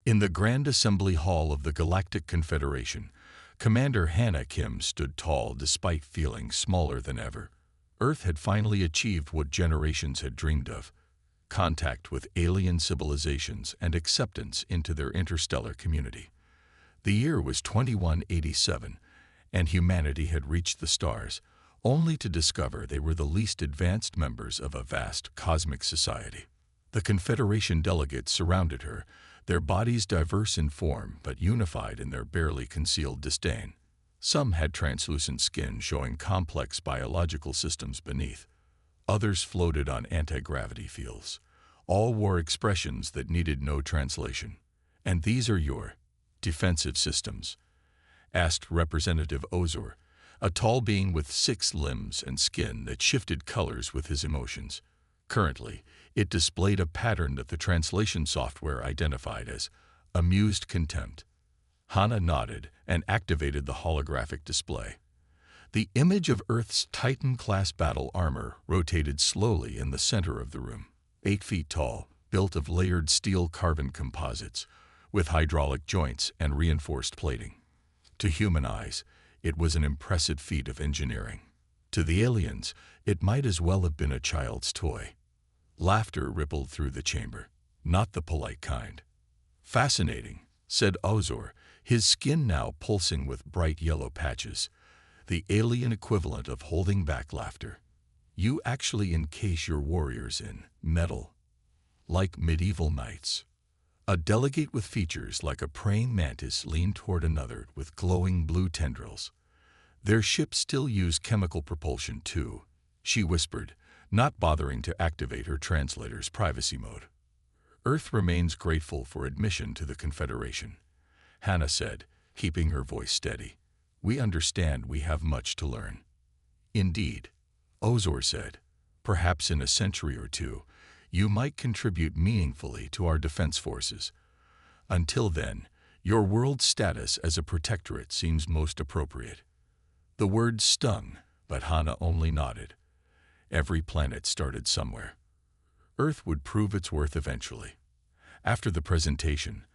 In the Grand Assembly Hall of the Galactic Confederation, Commander Hannah Kim stood tall despite feeling smaller than ever. Earth had finally achieved what generations had dreamed of: contact with alien civilizations and acceptance into their interstellar community. The year was 2187, and humanity had reached the stars, only to discover they were the least advanced members of a vast cosmic society. The Confederation delegates surrounded her, their bodies diverse in form but unified in their barely concealed disdain. Some had translucent skin showing complex biological systems beneath. Others floated on anti-gravity fields. All wore expressions that needed no translation. "And these are your defensive systems?" asked Representative Ozor, a tall being with 6 limbs and skin that shifted colors with his emotions. Currently, it displayed a pattern that the translation software identified as amused contempt. Hannah nodded and activated the holographic display. The image of Earth's Titan-class battle armor rotated slowly in the center of the room. 8 feet tall, built of layered steel-carbon composites, with hydraulic joints and reinforced plating. To human eyes, it was an impressive feat of engineering. To the aliens, it might as well have been a child's toy. Laughter rippled through the chamber, not the polite kind. "Fascinating," said Ozor, his skin now pulsing with bright yellow patches, the alien equivalent of holding back laughter. "You actually encase your warriors in metal, like medieval knights." A delegate with features like a praying mantis leaned toward another with glowing blue tendrils. "Their ships still use chemical propulsion too," she whispered, not bothering to activate her translator's privacy mode. "Earth remains grateful for admission to the Confederation," Hannah said, keeping her voice steady. "We understand we have much to learn." "Indeed," Ozor said. "Perhaps in a century or two, you might contribute meaningfully to our defense forces. Until then, your world's status as a protectorate seems most appropriate." The words stung, but Hannah only nodded. Every planet started somewhere. Earth would prove its worth eventually. After the presentation,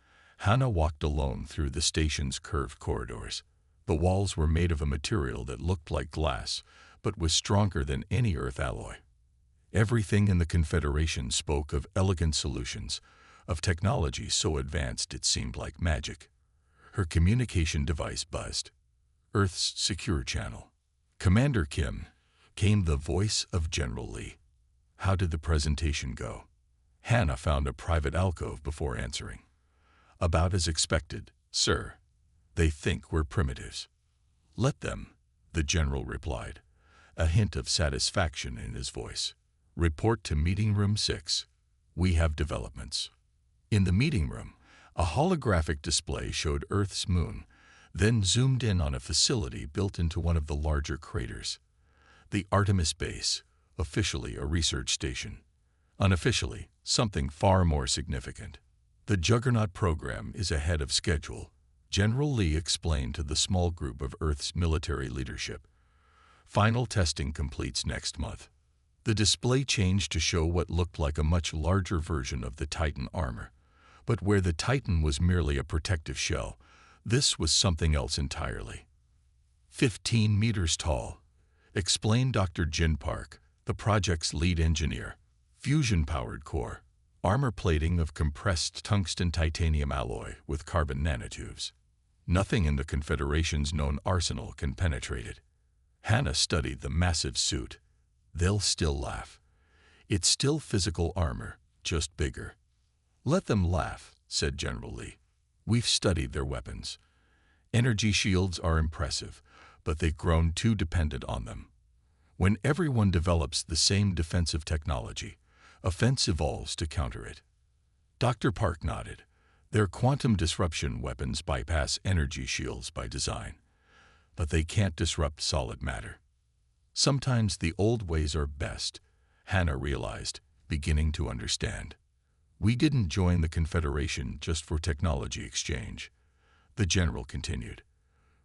Hannah walked alone through the station's curved corridors. The walls were made of a material that looked like glass, but was stronger than any Earth alloy. Everything in the Confederation spoke of elegant solutions, of technology so advanced it seemed like magic. Her communication device buzzed. Earth's secure channel. "Commander Kim," came the voice of General Lee. "How did the presentation go?" Hannah found a private alcove before answering. "About as expected, sir. They think we're primitives." "Let them," the general replied, a hint of satisfaction in his voice. "Report to Meeting Room 6. We have developments." In the meeting room, a holographic display showed Earth's moon, then zoomed in on a facility built into one of the larger craters. The Artemis Base, officially a research station. Unofficially, something far more significant. "The Juggernaut program is ahead of schedule," General Lee explained to the small group of Earth's military leadership. "Final testing completes next month." The display changed to show what looked like a much larger version of the Titan armor. But where the Titan was merely a protective shell, this was something else entirely. 15 meters tall, explained Dr. Jin Park, the project's lead engineer. Fusion-powered core, armor plating of compressed tungsten-titanium alloy with carbon nanotubes. Nothing in the Confederation's known arsenal can penetrate it. Hannah studied the massive suit. "They'll still laugh. It's still physical armor, just bigger." "Let them laugh," said General Lee. "We've studied their weapons. Energy shields are impressive, but they've grown too dependent on them. When everyone develops the same defensive technology, offense evolves to counter it." Dr. Park nodded. "Their quantum disruption weapons bypass energy shields by design, but they can't disrupt solid matter. Sometimes the old ways are best," Hannah realized, beginning to understand. "We didn't join the Confederation just for technology exchange," the general continued.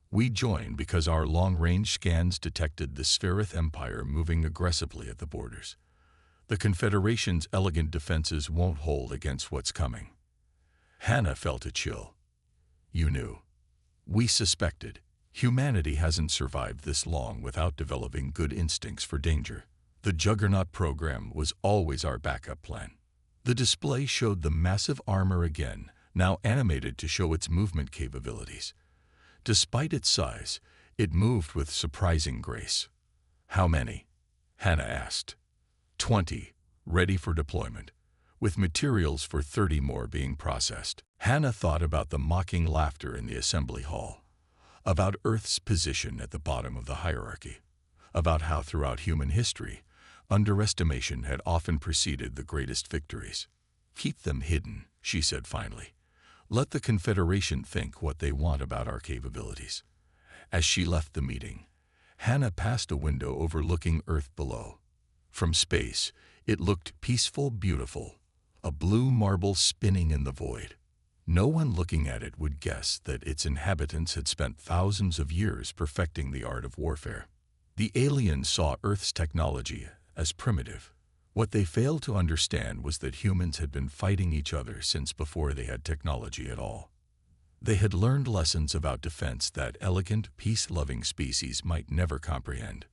"We joined because our long-range scans detected the Spherith Empire moving aggressively at the borders. The Confederation's elegant defenses won't hold against what's coming." Hannah felt a chill. You knew. We suspected. Humanity hasn't survived this long without developing good instincts for danger. The Juggernaut program was always our backup plan. The display showed the massive armor again, now animated to show its movement capabilities. Despite its size, it moved with surprising grace. How many? Hannah asked. 20, ready for deployment, with materials for 30 more being processed. Hannah thought about the mocking laughter in the assembly hall, about Earth's position at the bottom of the hierarchy, about how throughout human history, underestimation had often preceded the greatest victories. Keep them hidden, she said finally. Let the Confederation think what they want about our capabilities. As she left the meeting, Hannah passed a window overlooking Earth below. From space, it looked peaceful, beautiful, a blue marble spinning in the void. No one looking at it would guess that its inhabitants had spent thousands of years perfecting the art of warfare. The aliens saw Earth's technology as primitive. What they failed to understand was that humans had been fighting each other since before they had technology at all. They had learned lessons about defense that elegant, peace-loving species might never comprehend.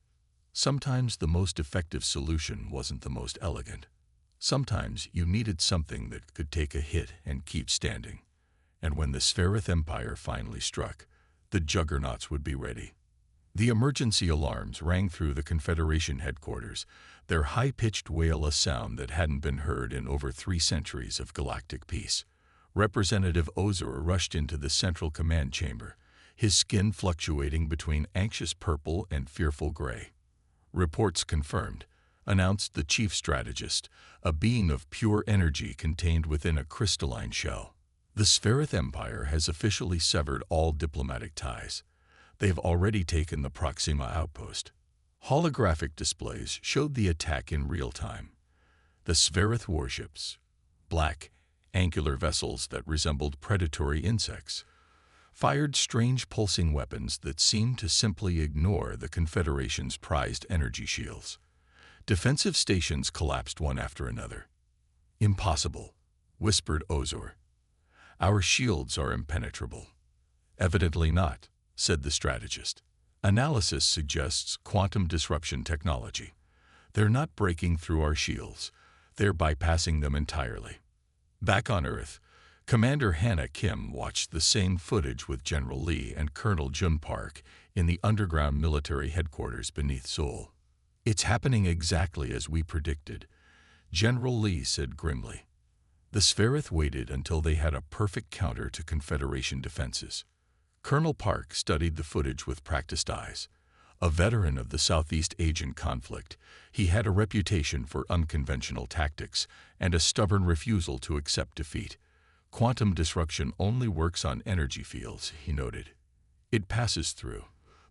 Sometimes the most effective solution wasn't the most elegant. Sometimes you needed something that could take a hit and keep standing. And when the Sferith Empire finally struck, the Juggernauts would be ready. The emergency alarms rang through the Confederation headquarters, their high-pitched wail a sound that hadn't been heard in over 3 centuries of galactic peace. Representative Ozor rushed into the central command chamber, his skin fluctuating between anxious purple and fearful gray. Reports confirmed, announced the chief strategist, a being of pure energy contained within a crystalline shell. The Sferith Empire has officially severed all diplomatic ties. They've already taken the Proxima outpost. Holographic displays showed the attack in real time. The Sferith warships, black, angular vessels that resembled predatory insects, fired strange pulsing weapons that seemed to simply ignore the Confederation's prized energy shields. Defensive stations collapsed one after another. Impossible, whispered Ozor. Our shields are impenetrable. Evidently not, said the strategist. Analysis suggests quantum disruption technology. They're not breaking through our shields. They're bypassing them entirely. Back on Earth, Commander Hannah Kim watched the same footage with General Lee and Colonel Jun Park in the underground military headquarters beneath Seoul. It's happening exactly as we predicted, General Lee said grimly. The Sferith waited until they had a perfect counter to Confederation defenses. Colonel Park studied the footage with practiced eyes. A veteran of the Southeast Asian conflict, he had a reputation for unconventional tactics and a stubborn refusal to accept defeat. Quantum disruption only works on energy fields, he noted. It passes through,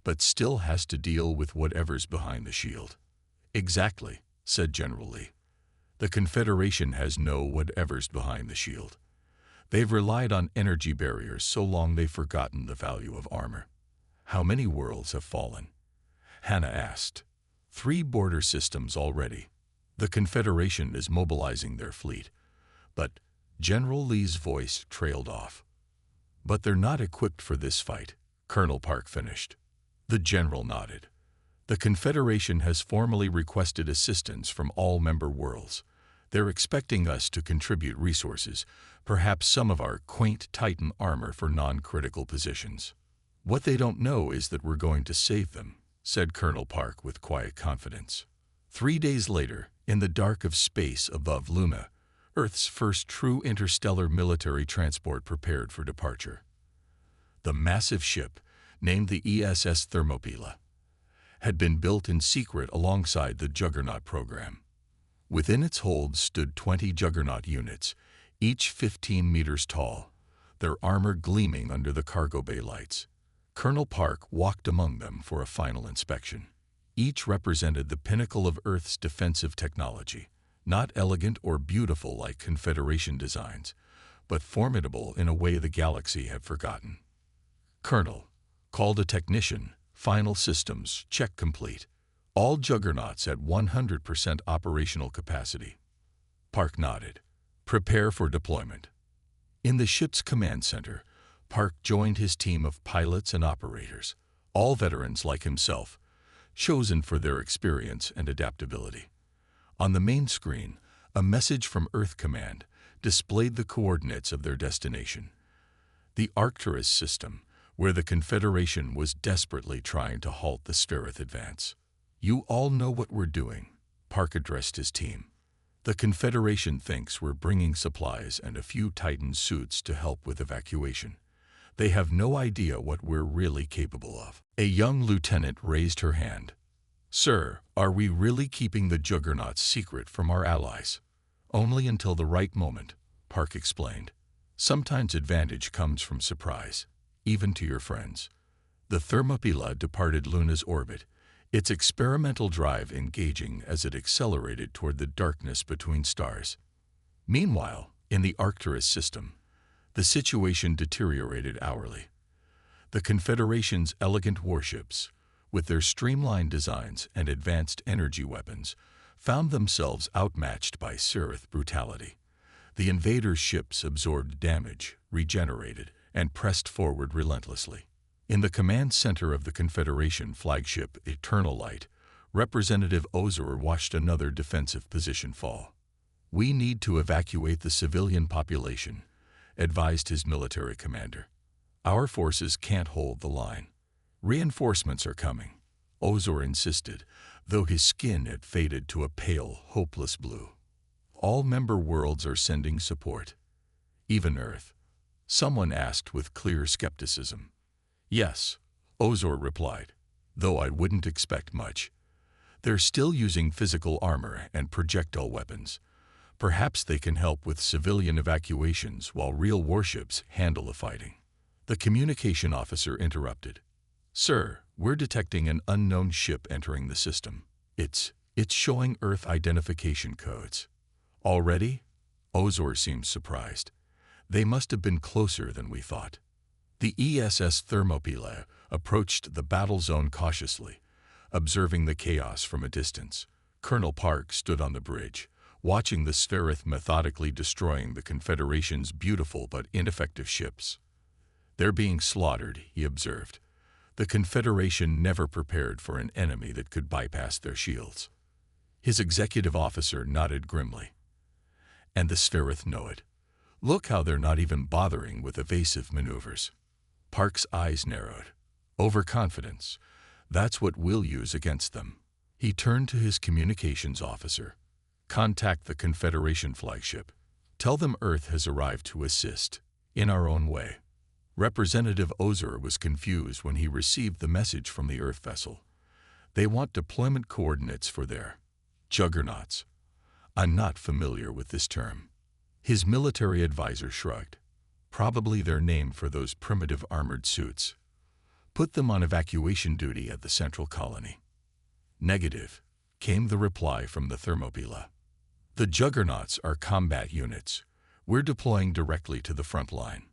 but still has to deal with whatever's behind the shield. Exactly, said General Lee. The Confederation has no whatever's behind the shield. They've relied on energy barriers so long they've forgotten the value of armor. How many worlds have fallen? Hannah asked. 3 border systems already. The Confederation is mobilizing their fleet. But General Lee's voice trailed off. But they're not equipped for this fight, Colonel Park finished. The general nodded. The Confederation has formally requested assistance from all member worlds. They're expecting us to contribute resources, perhaps some of our quaint Titan armor for non-critical positions. What they don't know is that we're going to save them, said Colonel Park with quiet confidence. 3 days later, in the dark of space above Luna, Earth's first true interstellar military transport prepared for departure. The massive ship, named the ESS Thermopylae, had been built in secret alongside the Juggernaut program. Within its hold stood 20 Juggernaut units, each 15 meters tall, their armor gleaming under the cargo bay lights. Colonel Park walked among them for a final inspection. Each represented the pinnacle of Earth's defensive technology, not elegant or beautiful like Confederation designs, but formidable in a way the galaxy had forgotten. Colonel, called a technician, final systems, check complete. All Juggernauts at 100% operational capacity. Park nodded. Prepare for deployment. In the ship's command center, Park joined his team of pilots and operators, all veterans like himself, chosen for their experience and adaptability. On the main screen, a message from Earth Command displayed the coordinates of their destination, the Arcturus system, where the Confederation was desperately trying to halt the Sferith advance. "You all know what we're doing," Park addressed his team. "The Confederation thinks we're bringing supplies and a few Titan suits to help with evacuation. They have no idea what we're really capable of." A young lieutenant raised her hand. "Sir, are we really keeping the Juggernaut's secret from our allies?" "Only until the right moment," Park explained. "Sometimes advantage comes from surprise, even to your friends." The Thermopylae departed Luna's orbit, its experimental drive engaging as it accelerated toward the darkness between stars. Meanwhile, in the Arcturus system, the situation deteriorated hourly. The Confederation's elegant warships, with their streamlined designs and advanced energy weapons, found themselves outmatched by Sferith brutality. The invaders' ships absorbed damage, regenerated, and pressed forward relentlessly. In the command center of the Confederation flagship Eternal Light, Representative Ozor watched another defensive position fall. "We need to evacuate the civilian population," advised his military commander. "Our forces can't hold the line." "Reinforcements are coming," Ozor insisted, though his skin had faded to a pale, hopeless blue. "All member worlds are sending support." "Even Earth?" someone asked with clear skepticism. "Yes," Ozor replied, "though I wouldn't expect much. They're still using physical armor and projectile weapons. Perhaps they can help with civilian evacuations while real warships handle the fighting." The communication officer interrupted. "Sir, we're detecting an unknown ship entering the system. It's showing Earth identification codes." "Already?" Ozor seemed surprised. "They must have been closer than we thought." The ESS Thermopylae approached the battle zone cautiously, observing the chaos from a distance. Colonel Park stood on the bridge, watching the Sferith methodically destroying the Confederation's beautiful but ineffective ships. "They're being slaughtered," he observed. "The Confederation never prepared for an enemy that could bypass their shields." His executive officer nodded grimly. "And the Sferith know it. Look how they're not even bothering with evasive maneuvers." Park's eyes narrowed. "Overconfidence. That's what we'll use against them." He turned to his communications officer. "Contact the Confederation flagship. Tell them Earth has arrived to assist, in our own way." Representative Ozor was confused when he received the message from the Earth vessel. "They want deployment coordinates for their Juggernauts. I'm not familiar with this term." His military advisor shrugged. "Probably their name for those primitive armored suits. Put them on evacuation duty at the central colony." "Negative," came the reply from the Thermopylae. "The Juggernauts are combat units. We're deploying directly to the front line."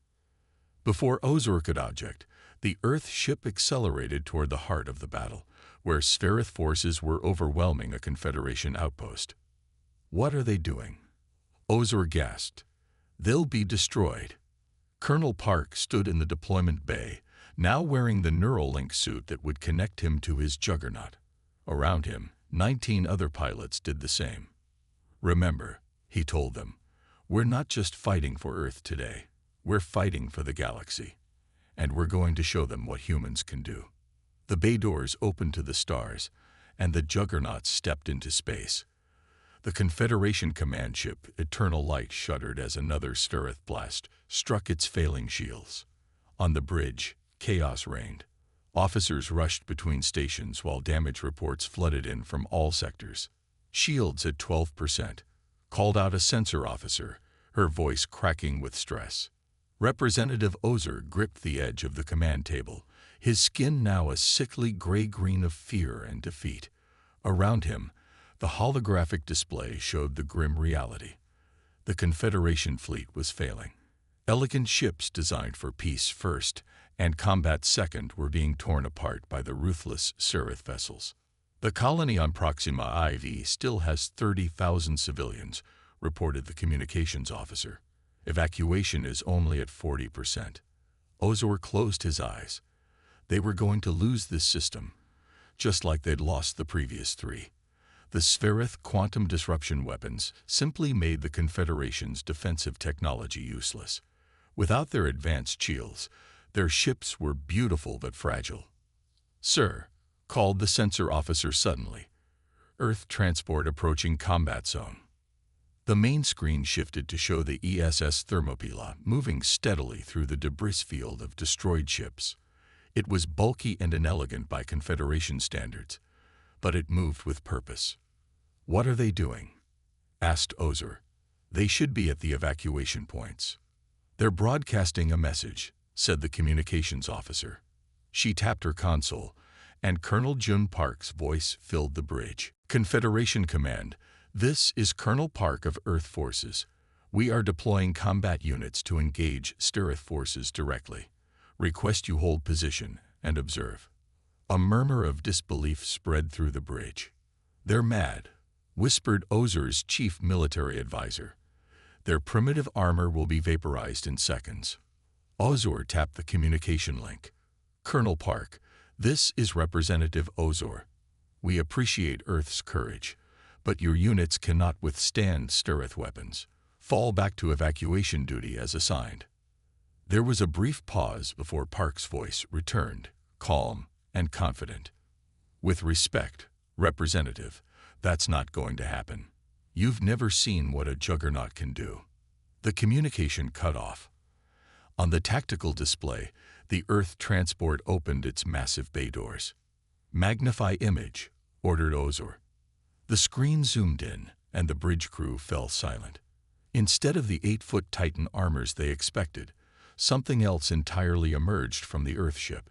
Before Ozor could object, the Earth ship accelerated toward the heart of the battle, where Sferith forces were overwhelming a Confederation outpost. "What are they doing?" Ozor gasped. "They'll be destroyed." Colonel Park stood in the deployment bay, now wearing the Neuralink suit that would connect him to his Juggernaut. Around him, 19 other pilots did the same. "Remember," he told them, "we're not just fighting for Earth today. We're fighting for the galaxy. And we're going to show them what humans can do." The bay doors opened to the stars, and the Juggernauts stepped into space. The Confederation command ship Eternal Light shuddered as another Sferith blast struck its failing shields. On the bridge, chaos reigned. Officers rushed between stations while damage reports flooded in from all sectors. "Shields at 12%, called out a sensor officer, her voice cracking with stress. Representative Ozor gripped the edge of the command table, his skin now a sickly gray-green of fear and defeat. Around him, the holographic display showed the grim reality. The Confederation fleet was failing. Elegant ships designed for peace first and combat second were being torn apart by the ruthless Sferith vessels. "The colony on Proxima IV still has 30,000 civilians," reported the communications officer. Evacuation is only at 40%. Ozor closed his eyes. They were going to lose this system, just like they'd lost the previous three. The Sverith quantum disruption weapons simply made the Confederation's defensive technology useless. Without their advanced shields, their ships were beautiful but fragile. "Sir," called the sensor officer suddenly. "Earth transport approaching combat zone." The main screen shifted to show the ESS Thermopylae moving steadily through the debris field of destroyed ships. It was bulky and inelegant by Confederation standards, but it moved with purpose. "What are they doing?" asked Ozor. "They should be at the evacuation points." "They're broadcasting a message," said the communications officer. She tapped her console, and Colonel Jun Park's voice filled the bridge. "Confederation Command, this is Colonel Park of Earth Forces. We are deploying combat units to engage Sterith forces directly. Request you hold position and observe." A murmur of disbelief spread through the bridge. "They're mad," whispered Ozor's chief military advisor. "Their primitive armor will be vaporized in seconds." Ozor tapped the communication link. "Colonel Park, this is Representative Ozor. We appreciate Earth's courage, but your units cannot withstand Sterith weapons. Fall back to evacuation duty as assigned." There was a brief pause before Park's voice returned, calm and confident. "With respect, Representative, that's not going to happen. You've never seen what a Juggernaut can do." The communication cut off. On the tactical display, the Earth transport opened its massive bay doors. "Magnify image," ordered Ozor. The screen zoomed in, and the bridge crew fell silent. Instead of the 8-foot Titan armors they expected, something else entirely emerged from the Earthship.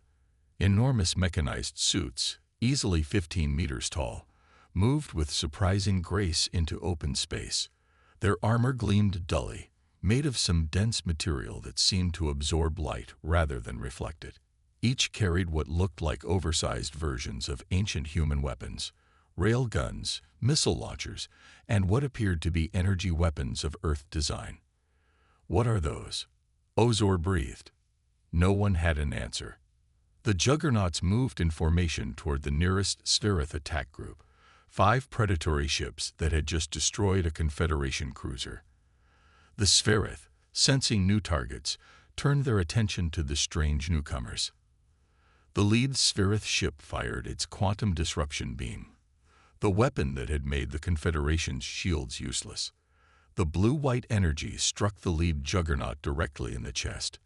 Enormous mechanized suits, easily 15 meters tall, moved with surprising grace into open space. Their armor gleamed dully, made of some dense material that seemed to absorb light rather than reflect it. Each carried what looked like oversized versions of ancient human weapons, rail guns, missile launchers, and what appeared to be energy weapons of Earth design. "What are those?" Ozor breathed. No one had an answer. The Juggernauts moved in formation toward the nearest Sterith attack group, 5 predatory ships that had just destroyed a Confederation cruiser. The Sverith, sensing new targets, turned their attention to the strange newcomers. The lead Sverith ship fired its quantum disruption beam, the weapon that had made the Confederation's shields useless. The blue-white energy struck the lead Juggernaut directly in the chest,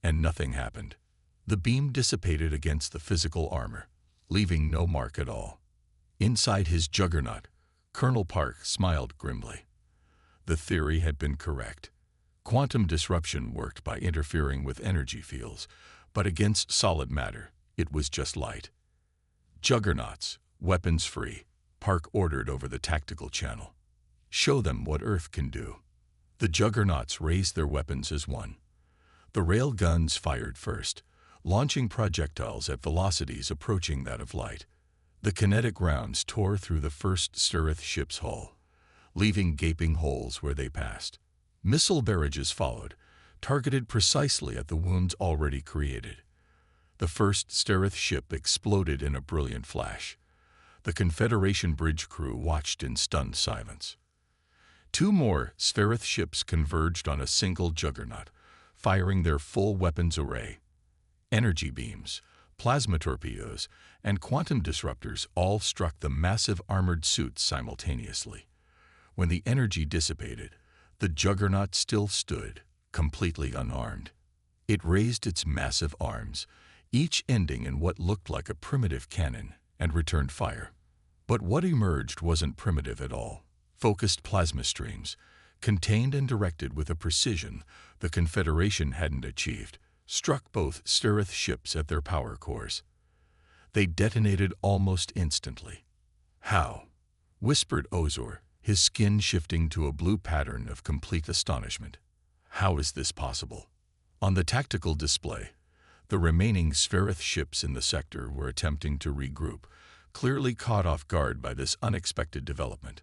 and nothing happened. The beam dissipated against the physical armor, leaving no mark at all. Inside his Juggernaut, Colonel Park smiled grimly. The theory had been correct. Quantum disruption worked by interfering with energy fields, but against solid matter, it was just light. "Juggernauts, weapons free," Park ordered over the tactical channel. "Show them what Earth can do." The Juggernauts raised their weapons as one. The rail guns fired first, launching projectiles at velocities approaching that of light. The kinetic rounds tore through the first Sterith ship's hull, leaving gaping holes where they passed. Missile barrages followed, targeted precisely at the wounds already created. The first Sterith ship exploded in a brilliant flash. The Confederation bridge crew watched in stunned silence. 2 more Sverith ships converged on a single Juggernaut, firing their full weapons array. Energy beams, plasma torpedoes, and quantum disruptors all struck the massive armored suits simultaneously. When the energy dissipated, the Juggernaut still stood, completely unarmed. It raised its massive arms, each ending in what looked like a primitive cannon, and returned fire. But what emerged wasn't primitive at all. Focused plasma streams, contained and directed with a precision the Confederation hadn't achieved, struck both Sterith ships at their power cores. They detonated almost instantly. "How?" whispered Ozor, his skin shifting to a blue pattern of complete astonishment. "How is this possible?" On the tactical display, the remaining Sverith ships in the sector were attempting to regroup, clearly caught off guard by this unexpected development.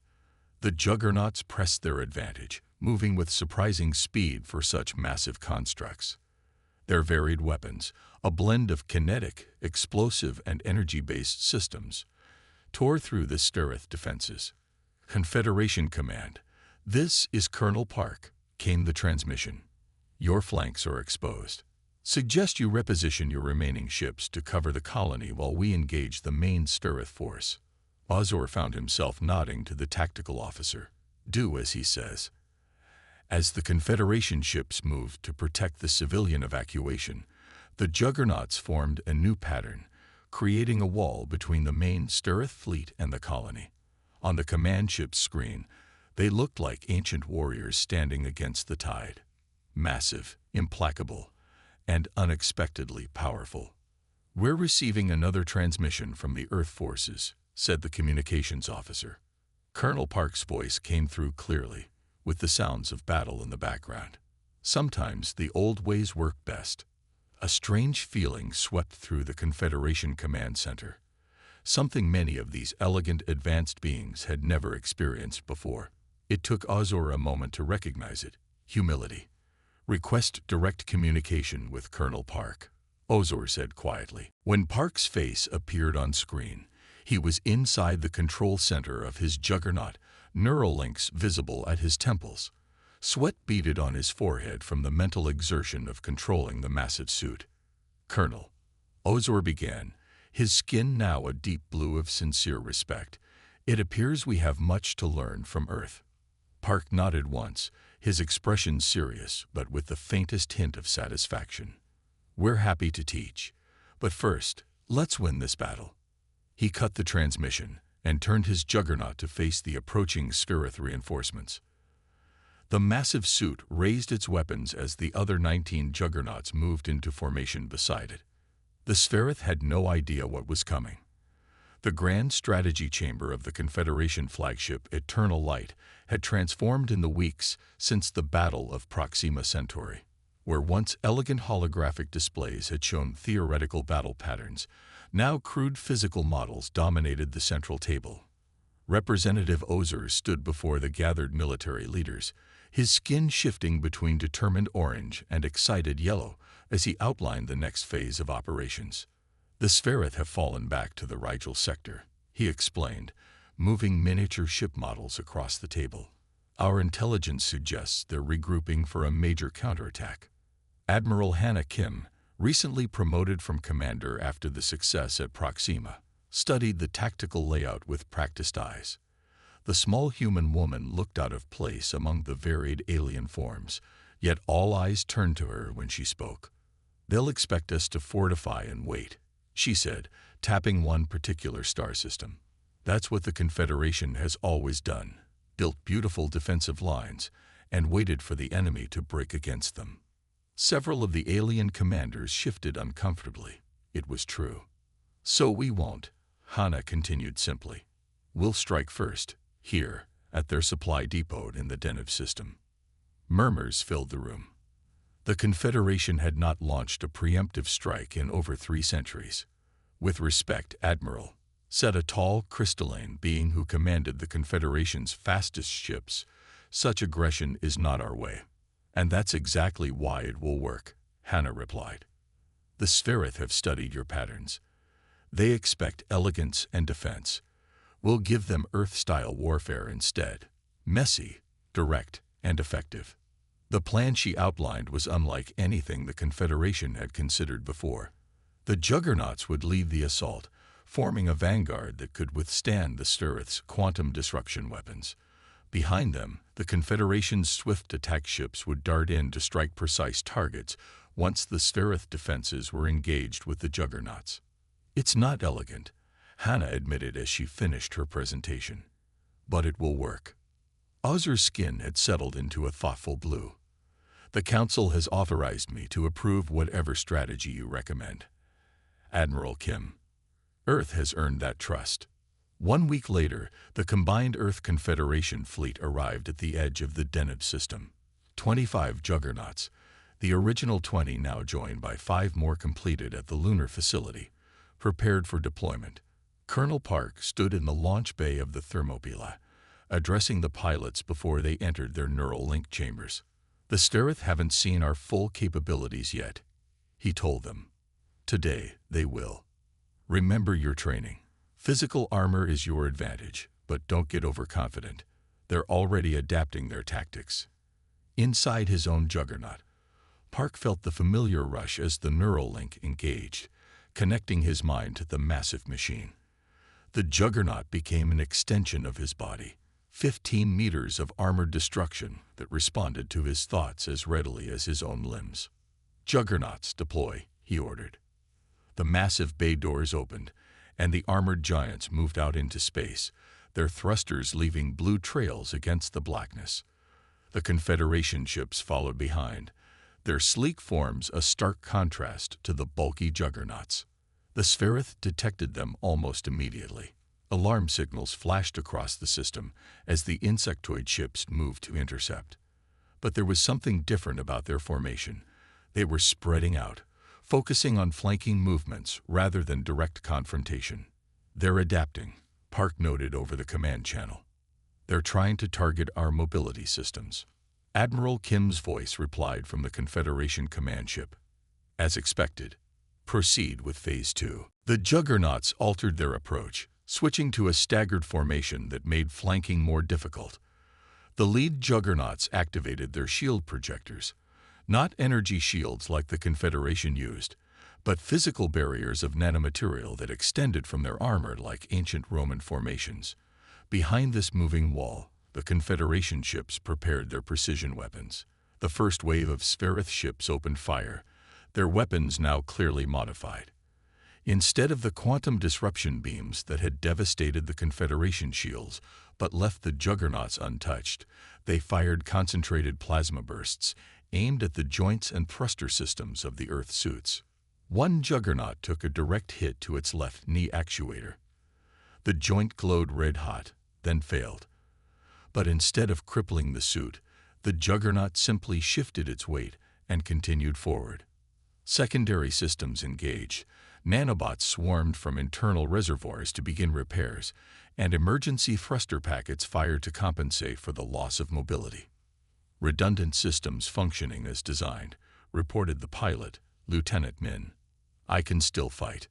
The Juggernauts pressed their advantage, moving with surprising speed for such massive constructs. Their varied weapons, a blend of kinetic, explosive, and energy-based systems, tore through the Stereth defenses. Confederation Command. This is Colonel Park, came the transmission. Your flanks are exposed. Suggest you reposition your remaining ships to cover the colony while we engage the main Stereth force. Ozor found himself nodding to the tactical officer. Do as he says. As the Confederation ships moved to protect the civilian evacuation, the Juggernauts formed a new pattern, creating a wall between the main Stereth fleet and the colony. On the command ship's screen, they looked like ancient warriors standing against the tide. Massive, implacable, and unexpectedly powerful. We're receiving another transmission from the Earth forces, said the communications officer. Colonel Park's voice came through clearly, with the sounds of battle in the background. Sometimes the old ways work best. A strange feeling swept through the Confederation Command Center, something many of these elegant, advanced beings had never experienced before. It took Ozor a moment to recognize it. Humility. Request direct communication with Colonel Park, Ozor said quietly. When Park's face appeared on screen, he was inside the control center of his Juggernaut, neural links visible at his temples. Sweat beaded on his forehead from the mental exertion of controlling the massive suit. Colonel, Ozor began, his skin now a deep blue of sincere respect. It appears we have much to learn from Earth. Park nodded once, his expression serious but with the faintest hint of satisfaction. We're happy to teach, but first, let's win this battle. He cut the transmission and turned his Juggernaut to face the approaching Stereth reinforcements. The massive suit raised its weapons as the other 19 Juggernauts moved into formation beside it. The Stereth had no idea what was coming. The grand strategy chamber of the Confederation flagship Eternal Light had transformed in the weeks since the Battle of Proxima Centauri, where once elegant holographic displays had shown theoretical battle patterns. Now crude physical models dominated the central table. Representative Ozor stood before the gathered military leaders, his skin shifting between determined orange and excited yellow as he outlined the next phase of operations. The Stereth have fallen back to the Rigel sector, he explained, moving miniature ship models across the table. Our intelligence suggests they're regrouping for a major counterattack. Admiral Hannah Kim, recently promoted from commander after the success at Proxima, studied the tactical layout with practiced eyes. The small human woman looked out of place among the varied alien forms, yet all eyes turned to her when she spoke. They'll expect us to fortify and wait, she said, tapping one particular star system. That's what the Confederation has always done, built beautiful defensive lines and waited for the enemy to break against them. Several of the alien commanders shifted uncomfortably. It was true. So we won't, Hannah continued simply. We'll strike first, here, at their supply depot in the Deneb system. Murmurs filled the room. The Confederation had not launched a preemptive strike in over 3 centuries. With respect, Admiral, said a tall, crystalline being who commanded the Confederation's fastest ships, such aggression is not our way. And that's exactly why it will work, Hannah replied. The Stereth have studied your patterns. They expect elegance and defense. We'll give them Earth-style warfare instead. Messy, direct, and effective. The plan she outlined was unlike anything the Confederation had considered before. The Juggernauts would lead the assault, forming a vanguard that could withstand the Stereth's quantum disruption weapons. Behind them, the Confederation's swift attack ships would dart in to strike precise targets once the Stereth defenses were engaged with the Juggernauts. It's not elegant, Hannah admitted as she finished her presentation. But it will work. Ozor's skin had settled into a thoughtful blue. The Council has authorized me to approve whatever strategy you recommend. Admiral Kim. Earth has earned that trust. 1 week later, the combined Earth Confederation fleet arrived at the edge of the Deneb system. 25 Juggernauts, the original 20 now joined by 5 more completed at the lunar facility, prepared for deployment. Colonel Park stood in the launch bay of the Thermopyla, addressing the pilots before they entered their neural link chambers. "The Sterith haven't seen our full capabilities yet," he told them. "Today, they will. Remember your training. Physical armor is your advantage, but don't get overconfident. They're already adapting their tactics." Inside his own Juggernaut, Park felt the familiar rush as the neural link engaged, connecting his mind to the massive machine. The Juggernaut became an extension of his body, 15 meters of armored destruction that responded to his thoughts as readily as his own limbs. "Juggernauts, deploy," he ordered. The massive bay doors opened, and the armored giants moved out into space, their thrusters leaving blue trails against the blackness. The Confederation ships followed behind, their sleek forms a stark contrast to the bulky Juggernauts. The Sferith detected them almost immediately. Alarm signals flashed across the system as the insectoid ships moved to intercept. But there was something different about their formation. They were spreading out, focusing on flanking movements rather than direct confrontation. "They're adapting," Park noted over the command channel. "They're trying to target our mobility systems." Admiral Kim's voice replied from the Confederation command ship. "As expected. Proceed with Phase 2. The Juggernauts altered their approach, switching to a staggered formation that made flanking more difficult. The lead Juggernauts activated their shield projectors, not energy shields like the Confederation used, but physical barriers of nanomaterial that extended from their armor like ancient Roman formations. Behind this moving wall, the Confederation ships prepared their precision weapons. The first wave of Sferith ships opened fire, their weapons now clearly modified. Instead of the quantum disruption beams that had devastated the Confederation shields but left the Juggernauts untouched, they fired concentrated plasma bursts aimed at the joints and thruster systems of the Earth suits. One Juggernaut took a direct hit to its left knee actuator. The joint glowed red-hot, then failed. But instead of crippling the suit, the Juggernaut simply shifted its weight and continued forward. Secondary systems engaged. Nanobots swarmed from internal reservoirs to begin repairs, and emergency thruster packets fired to compensate for the loss of mobility. "Redundant systems functioning as designed," reported the pilot, Lieutenant Min. "I can still fight."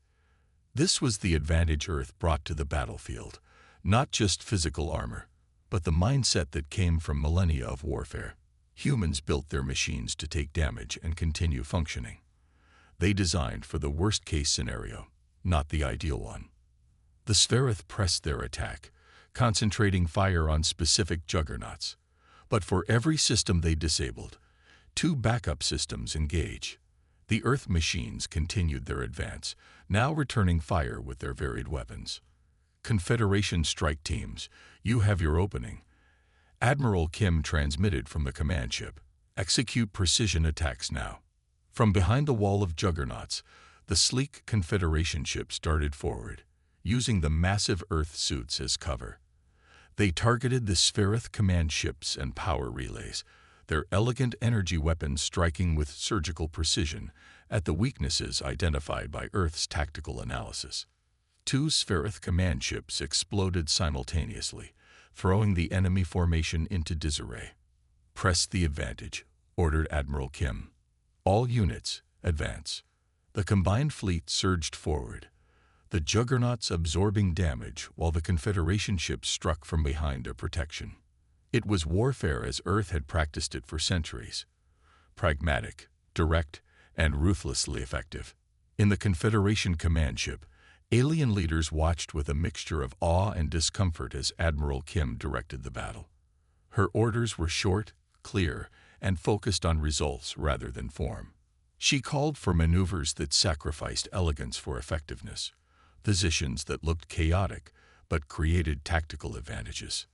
This was the advantage Earth brought to the battlefield, not just physical armor, but the mindset that came from millennia of warfare. Humans built their machines to take damage and continue functioning. They designed for the worst-case scenario, not the ideal one. The Sferith pressed their attack, concentrating fire on specific Juggernauts. But for every system they disabled, 2 backup systems engage. The Earth machines continued their advance, now returning fire with their varied weapons. "Confederation strike teams, you have your opening." Admiral Kim transmitted from the command ship. "Execute precision attacks now." From behind the wall of Juggernauts, the sleek Confederation ships darted forward, using the massive Earth suits as cover. They targeted the Sferith command ships and power relays, their elegant energy weapons striking with surgical precision at the weaknesses identified by Earth's tactical analysis. 2 Sferith command ships exploded simultaneously, throwing the enemy formation into disarray. "Press the advantage," ordered Admiral Kim. "All units, advance." The combined fleet surged forward, the Juggernauts absorbing damage while the Confederation ships struck from behind their protection. It was warfare as Earth had practiced it for centuries. Pragmatic, direct, and ruthlessly effective. In the Confederation command ship, alien leaders watched with a mixture of awe and discomfort as Admiral Kim directed the battle. Her orders were short, clear, and focused on results rather than form. She called for maneuvers that sacrificed elegance for effectiveness, positions that looked chaotic but created tactical advantages.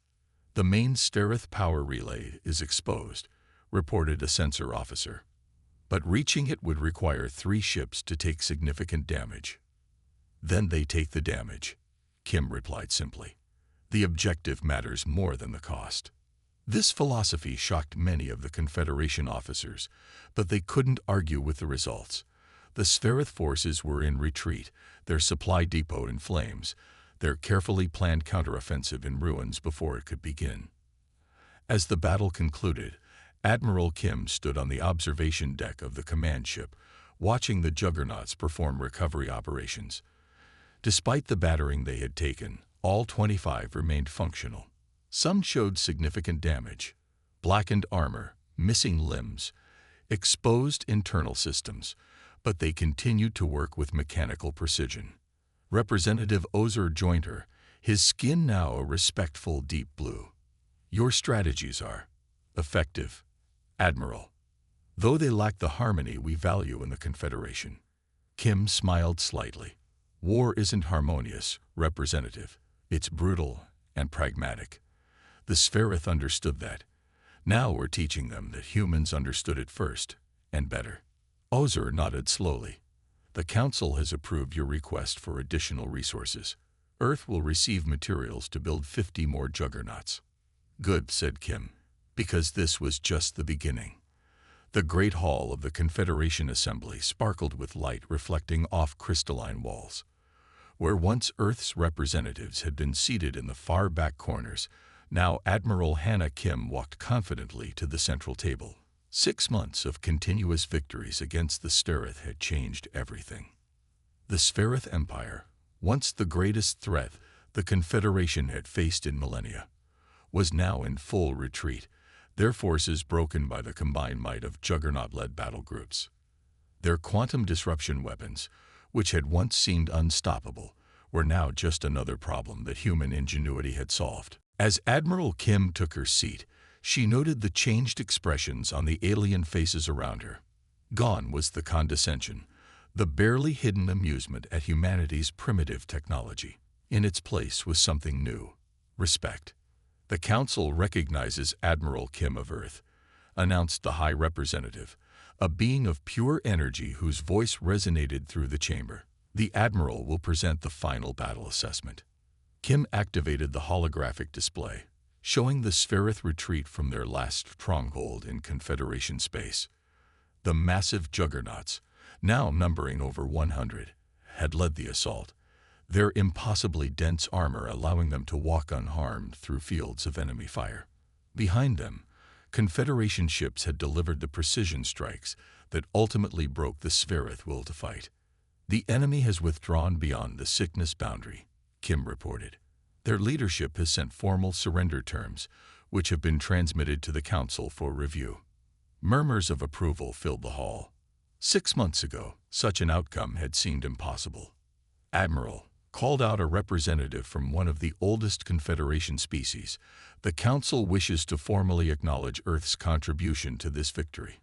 "The main Sterith power relay is exposed," reported a sensor officer. "But reaching it would require 3 ships to take significant damage." "Then they take the damage," Kim replied simply. "The objective matters more than the cost." This philosophy shocked many of the Confederation officers, but they couldn't argue with the results. The Sferith forces were in retreat, their supply depot in flames, their carefully planned counteroffensive in ruins before it could begin. As the battle concluded, Admiral Kim stood on the observation deck of the command ship, watching the Juggernauts perform recovery operations. Despite the battering they had taken, all 25 remained functional. Some showed significant damage: blackened armor, missing limbs, exposed internal systems, but they continued to work with mechanical precision. Representative Ozer joined her, his skin now a respectful deep blue. "Your strategies are effective, Admiral, though they lack the harmony we value in the Confederation." Kim smiled slightly. "War isn't harmonious, Representative. It's brutal and pragmatic. The Sferith understood that. Now we're teaching them that humans understood it first, and better." Ozer nodded slowly. "The Council has approved your request for additional resources. Earth will receive materials to build 50 more Juggernauts." "Good," said Kim, because this was just the beginning. The great hall of the Confederation Assembly sparkled with light reflecting off crystalline walls. Where once Earth's representatives had been seated in the far back corners, now Admiral Hannah Kim walked confidently to the central table. 6 months of continuous victories against the Sferith had changed everything. The Sferith Empire, once the greatest threat the Confederation had faced in millennia, was now in full retreat, their forces broken by the combined might of Juggernaut-led battle groups. Their quantum disruption weapons, which had once seemed unstoppable, were now just another problem that human ingenuity had solved. As Admiral Kim took her seat, she noted the changed expressions on the alien faces around her. Gone was the condescension, the barely hidden amusement at humanity's primitive technology. In its place was something new: respect. "The Council recognizes Admiral Kim of Earth," announced the High Representative, a being of pure energy whose voice resonated through the chamber. "The Admiral will present the final battle assessment." Kim activated the holographic display, showing the Sferith retreat from their last stronghold in Confederation space. The massive Juggernauts, now numbering over 100, had led the assault, their impossibly dense armor allowing them to walk unharmed through fields of enemy fire. Behind them, Confederation ships had delivered the precision strikes that ultimately broke the Sferith will to fight. "The enemy has withdrawn beyond the sickness boundary," Kim reported. "Their leadership has sent formal surrender terms, which have been transmitted to the Council for review." Murmurs of approval filled the hall. 6 months ago, such an outcome had seemed impossible. "Admiral," called out a representative from one of the oldest Confederation species, "the Council wishes to formally acknowledge Earth's contribution to this victory.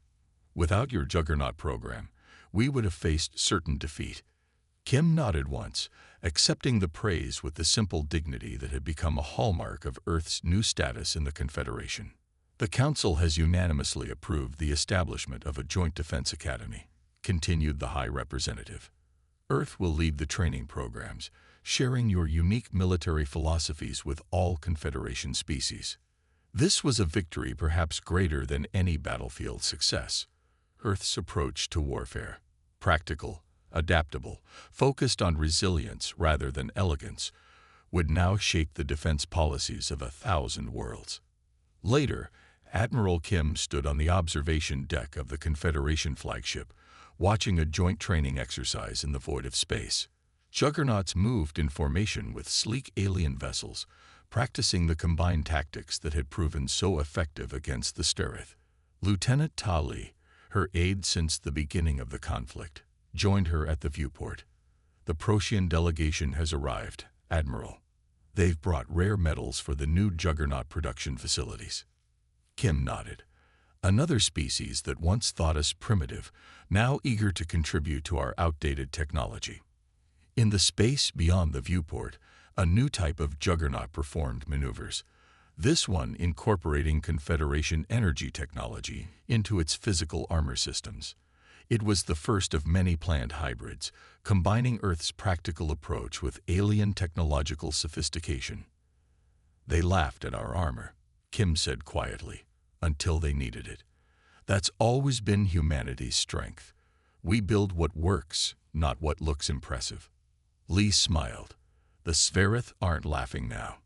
Without your Juggernaut program, we would have faced certain defeat." Kim nodded once, accepting the praise with the simple dignity that had become a hallmark of Earth's new status in the Confederation. "The Council has unanimously approved the establishment of a Joint Defense Academy," continued the High Representative. "Earth will lead the training programs, sharing your unique military philosophies with all Confederation species." This was a victory perhaps greater than any battlefield success. Earth's approach to warfare, practical, adaptable, focused on resilience rather than elegance, would now shape the defense policies of 1,000 worlds. Later, Admiral Kim stood on the observation deck of the Confederation flagship, watching a joint training exercise in the void of space. Juggernauts moved in formation with sleek alien vessels, practicing the combined tactics that had proven so effective against the Sferith. Lieutenant Tali, her aide since the beginning of the conflict, joined her at the viewport. "The Protean delegation has arrived, Admiral. They've brought rare metals for the new Juggernaut production facilities." Kim nodded. Another species that once thought us primitive, now eager to contribute to our outdated technology. In the space beyond the viewport, a new type of Juggernaut performed maneuvers, this one incorporating Confederation energy technology into its physical armor systems. It was the first of many planned hybrids, combining Earth's practical approach with alien technological sophistication. "They laughed at our armor," Kim said quietly, "until they needed it. That's always been humanity's strength. We build what works, not what looks impressive." Lee smiled. The Sverith aren't laughing now.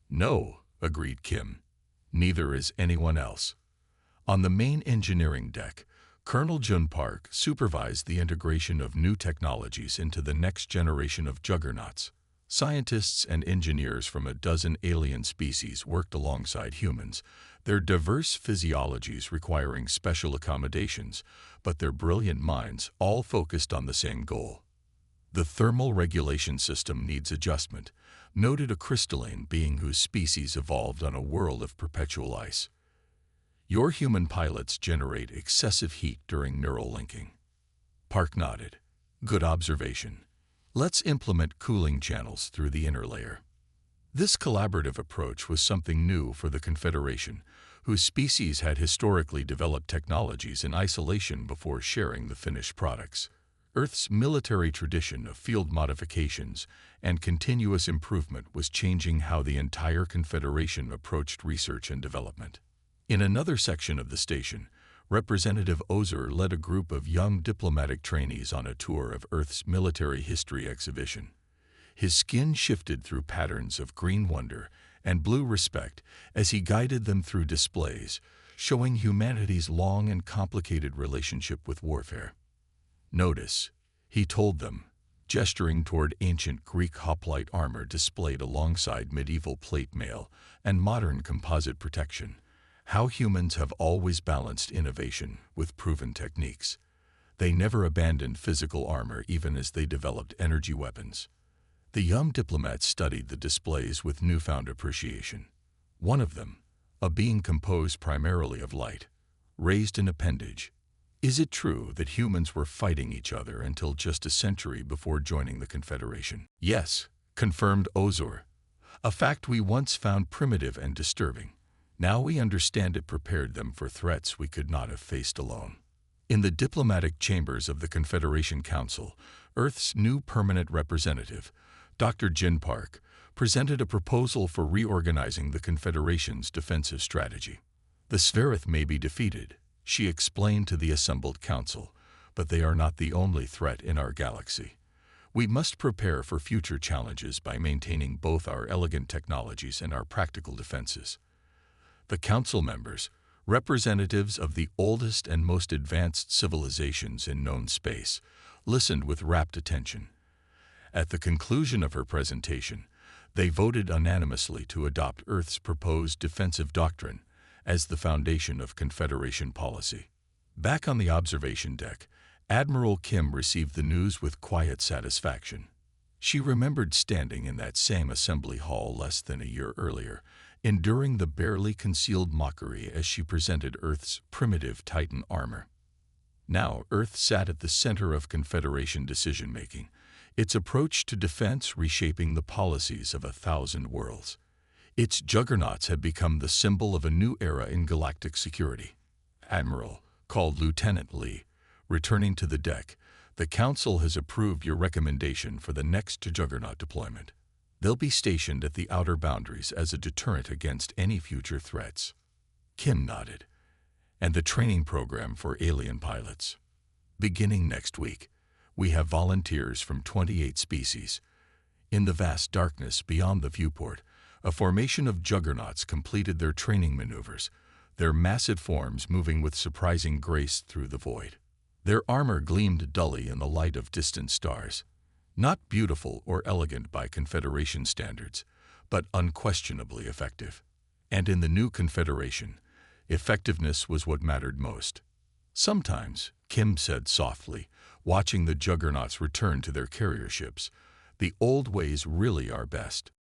No, agreed Kim. Neither is anyone else. On the main engineering deck, Colonel Jun Park supervised the integration of new technologies into the next generation of juggernauts. Scientists and engineers from a dozen alien species worked alongside humans, their diverse physiologies requiring special accommodations, but their brilliant minds all focused on the same goal. The thermal regulation system needs adjustment, noted a crystalline being whose species evolved on a world of perpetual ice. Your human pilots generate excessive heat during neural linking. Park nodded. Good observation. Let's implement cooling channels through the inner layer. This collaborative approach was something new for the Confederation, whose species had historically developed technologies in isolation before sharing the finished products. Earth's military tradition of field modifications and continuous improvement was changing how the entire Confederation approached research and development. In another section of the station, Representative Ozer led a group of young diplomatic trainees on a tour of Earth's military history exhibition. His skin shifted through patterns of green wonder and blue respect as he guided them through displays, showing humanity's long and complicated relationship with warfare. Notice, he told them, gesturing toward ancient Greek hoplite armor displayed alongside medieval plate mail and modern composite protection, how humans have always balanced innovation with proven techniques. They never abandoned physical armor even as they developed energy weapons. The young diplomats studied the displays with newfound appreciation. One of them, a being composed primarily of light, raised an appendage. Is it true that humans were fighting each other until just a century before joining the Confederation? Yes, confirmed Ozor. A fact we once found primitive and disturbing. Now we understand it prepared them for threats we could not have faced alone. In the diplomatic chambers of the Confederation Council, Earth's new permanent representative, Dr. Jin Park, presented a proposal for reorganizing the Confederation's defensive strategy. The Sverith may be defeated, she explained to the assembled council, but they are not the only threat in our galaxy. We must prepare for future challenges by maintaining both our elegant technologies and our practical defenses. The council members, representatives of the oldest and most advanced civilizations in known space, listened with rapt attention. At the conclusion of her presentation, they voted unanimously to adopt Earth's proposed defensive doctrine as the foundation of Confederation policy. Back on the observation deck, Admiral Kim received the news with quiet satisfaction. She remembered standing in that same assembly hall less than a year earlier, enduring the barely concealed mockery as she presented Earth's primitive Titan armor. Now Earth sat at the center of Confederation decision-making, its approach to defense reshaping the policies of 1,000 worlds. Its juggernauts had become the symbol of a new era in galactic security. Admiral, called Lieutenant Lee, returning to the deck, the Council has approved your recommendation for the next Juggernaut deployment. They'll be stationed at the outer boundaries as a deterrent against any future threats. Kim nodded. And the training program for alien pilots. Beginning next week, we have volunteers from 28 species. In the vast darkness beyond the viewport, a formation of juggernauts completed their training maneuvers, their massive forms moving with surprising grace through the void. Their armor gleamed dully in the light of distant stars. Not beautiful or elegant by Confederation standards, but unquestionably effective. And in the new Confederation, effectiveness was what mattered most. Sometimes, Kim said softly, watching the juggernauts return to their carrier ships, the old ways really are best.